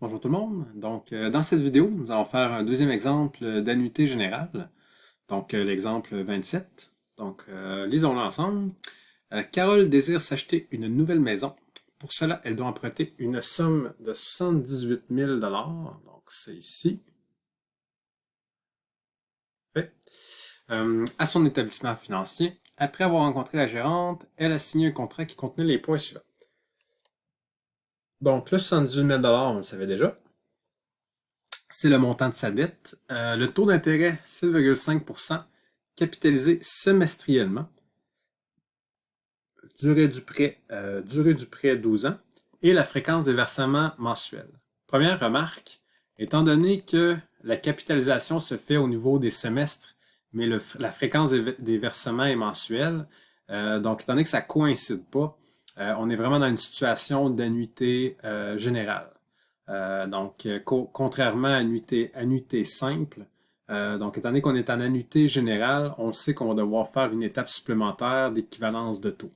Bonjour tout le monde. Donc, dans cette vidéo, nous allons faire un deuxième exemple d'annuité générale. Donc, l'exemple 27. Donc, lisons-le ensemble. Carole désire s'acheter une nouvelle maison. Pour cela, elle doit emprunter une somme de 78 000 $. Donc, c'est ici. Fait. À son établissement financier. Après avoir rencontré la gérante, elle a signé un contrat qui contenait les points suivants. Donc, le 78 000 $, on le savait déjà. C'est le montant de sa dette. Le taux d'intérêt, 7,5%, capitalisé semestriellement. Durée du prêt 12 ans. Et la fréquence des versements mensuels. Première remarque, étant donné que la capitalisation se fait au niveau des semestres, mais la fréquence des versements est mensuelle, donc étant donné que ça ne coïncide pas, on est vraiment dans une situation d'annuité générale. Contrairement à annuité simple, donc étant donné qu'on est en annuité générale, on sait qu'on va devoir faire une étape supplémentaire d'équivalence de taux.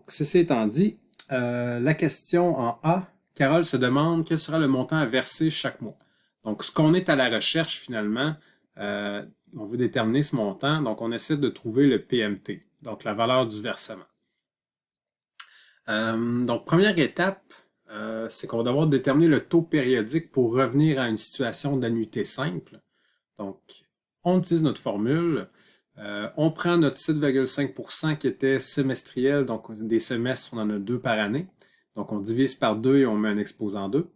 Ceci étant dit, la question en A, Carole se demande quel sera le montant à verser chaque mois. Donc, ce qu'on est à la recherche finalement, on veut déterminer ce montant, donc on essaie de trouver le PMT, donc la valeur du versement. Donc, première étape, c'est qu'on va devoir déterminer le taux périodique pour revenir à une situation d'annuité simple. Donc, on utilise notre formule. On prend notre 7,5% qui était semestriel, donc des semestres, on en a 2 par année. Donc, on divise par 2 et on met un exposant 2.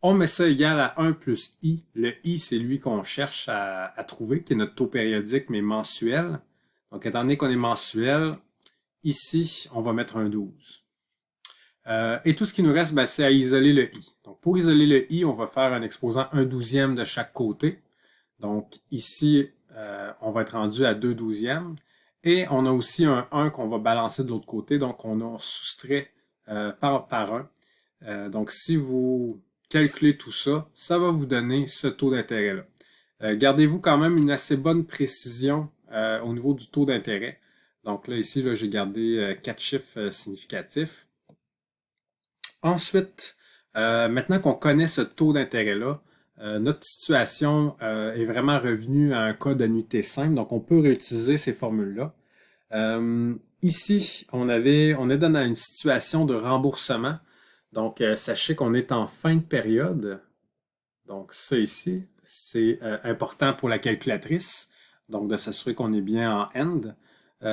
On met ça égal à 1 plus I. Le I, c'est lui qu'on cherche à trouver, qui est notre taux périodique, mais mensuel. Donc, étant donné qu'on est mensuel, ici, on va mettre un 12. Et tout ce qui nous reste, c'est à isoler le I. Donc, pour isoler le I, on va faire un exposant 1/12 de chaque côté. Donc, ici, on va être rendu à 2/12. Et on a aussi un 1 qu'on va balancer de l'autre côté. Donc, on a soustrait par 1. Donc, si vous calculez tout ça, ça va vous donner ce taux d'intérêt-là. Gardez-vous quand même une assez bonne précision au niveau du taux d'intérêt. Donc là, ici, j'ai gardé 4 chiffres significatifs. Ensuite, maintenant qu'on connaît ce taux d'intérêt-là, notre situation est vraiment revenue à un cas d'annuité simple, donc on peut réutiliser ces formules-là. Ici, on est dans une situation de remboursement. Donc, sachez qu'on est en fin de période. Donc, ça ici, c'est important pour la calculatrice. Donc, de s'assurer qu'on est bien en end.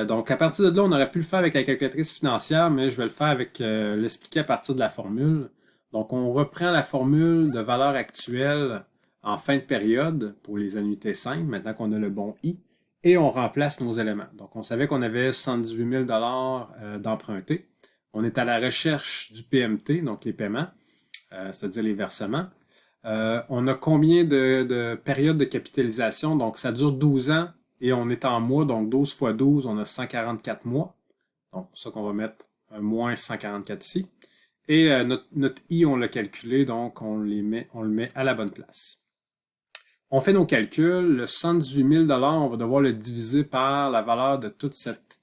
Donc, à partir de là, on aurait pu le faire avec la calculatrice financière, mais je vais le faire avec l'expliquer à partir de la formule. Donc, on reprend la formule de valeur actuelle en fin de période pour les annuités simples, maintenant qu'on a le bon I, et on remplace nos éléments. Donc, on savait qu'on avait 78 000 $ d'empruntés. On est à la recherche du PMT, donc les paiements, c'est-à-dire les versements. On a combien de périodes de capitalisation? Donc, ça dure 12 ans et on est en mois, donc 12 fois 12, on a 144 mois. Donc, c'est ça qu'on va mettre un moins 144 ici. Et notre I, on l'a calculé, donc on le met à la bonne place. On fait nos calculs. Le 118 000 $, on va devoir le diviser par la valeur de toute cette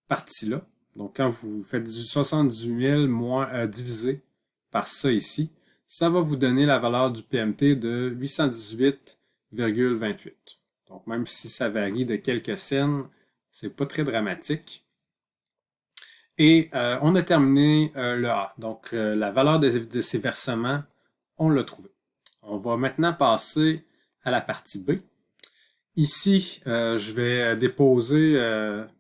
partie-là. Donc, quand vous faites 78 000 divisé par ça ici, ça va vous donner la valeur du PMT de 818,28. Donc, même si ça varie de quelques cents, c'est pas très dramatique. Et on a terminé le A. Donc, la valeur de ces versements, on l'a trouvé. On va maintenant passer à la partie B. Ici, je vais déposer,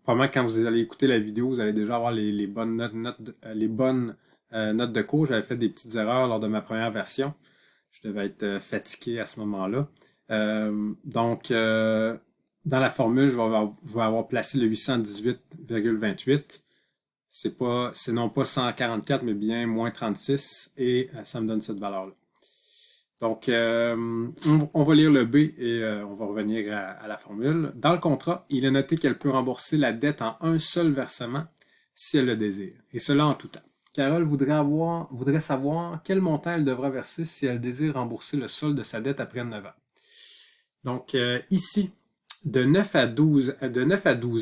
probablement quand vous allez écouter la vidéo, vous allez déjà avoir les bonnes notes de cours. J'avais fait des petites erreurs lors de ma première version. Je devais être fatigué à ce moment-là. Dans la formule, je vais avoir placé le 818,28. C'est non pas 144, mais bien moins 36, et ça me donne cette valeur-là. Donc, on va lire le B et on va revenir à la formule. Dans le contrat, il est noté qu'elle peut rembourser la dette en un seul versement si elle le désire, et cela en tout temps. Carole voudrait savoir quel montant elle devra verser si elle désire rembourser le solde de sa dette après 9 ans. Donc, ici, de 9 à 12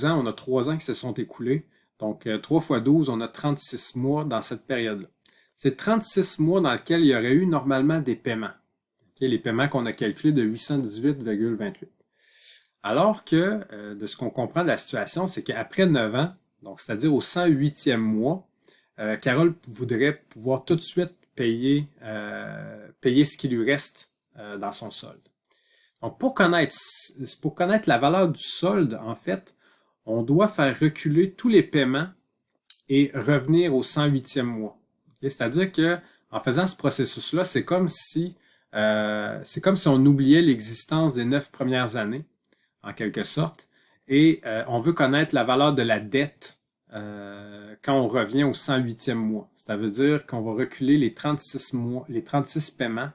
ans, on a 3 ans qui se sont écoulés. Donc, 3 fois 12, on a 36 mois dans cette période-là. c'est 36 mois dans lesquels il y aurait eu normalement des paiements. Okay, les paiements qu'on a calculés de 818,28. Alors que, de ce qu'on comprend de la situation, c'est qu'après 9 ans, donc c'est-à-dire au 108e mois, Carole voudrait pouvoir tout de suite payer ce qui lui reste dans son solde. Donc, pour connaître la valeur du solde, en fait, on doit faire reculer tous les paiements et revenir au 108e mois. Okay? C'est-à-dire que en faisant ce processus-là, c'est comme si on oubliait l'existence des 9 premières années, en quelque sorte, et on veut connaître la valeur de la dette quand on revient au 108e mois. Ça veut dire qu'on va reculer les 36 mois, les 36 paiements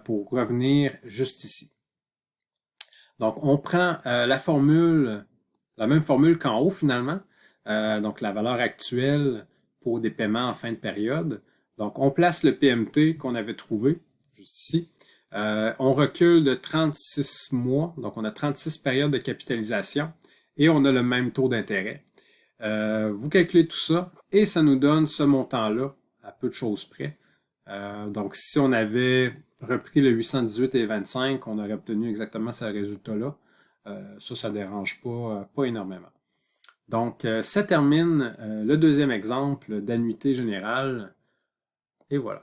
pour revenir juste ici. Donc, on prend la même formule qu'en haut finalement, donc la valeur actuelle pour des paiements en fin de période. Donc, on place le PMT qu'on avait trouvé, juste ici. On recule de 36 mois, donc on a 36 périodes de capitalisation et on a le même taux d'intérêt. Vous calculez tout ça et ça nous donne ce montant-là à peu de choses près. Donc, si on avait repris le 818 et 25, on aurait obtenu exactement ce résultat-là. Ça ne dérange pas énormément. Donc, ça termine le deuxième exemple d'annuité générale. Et voilà.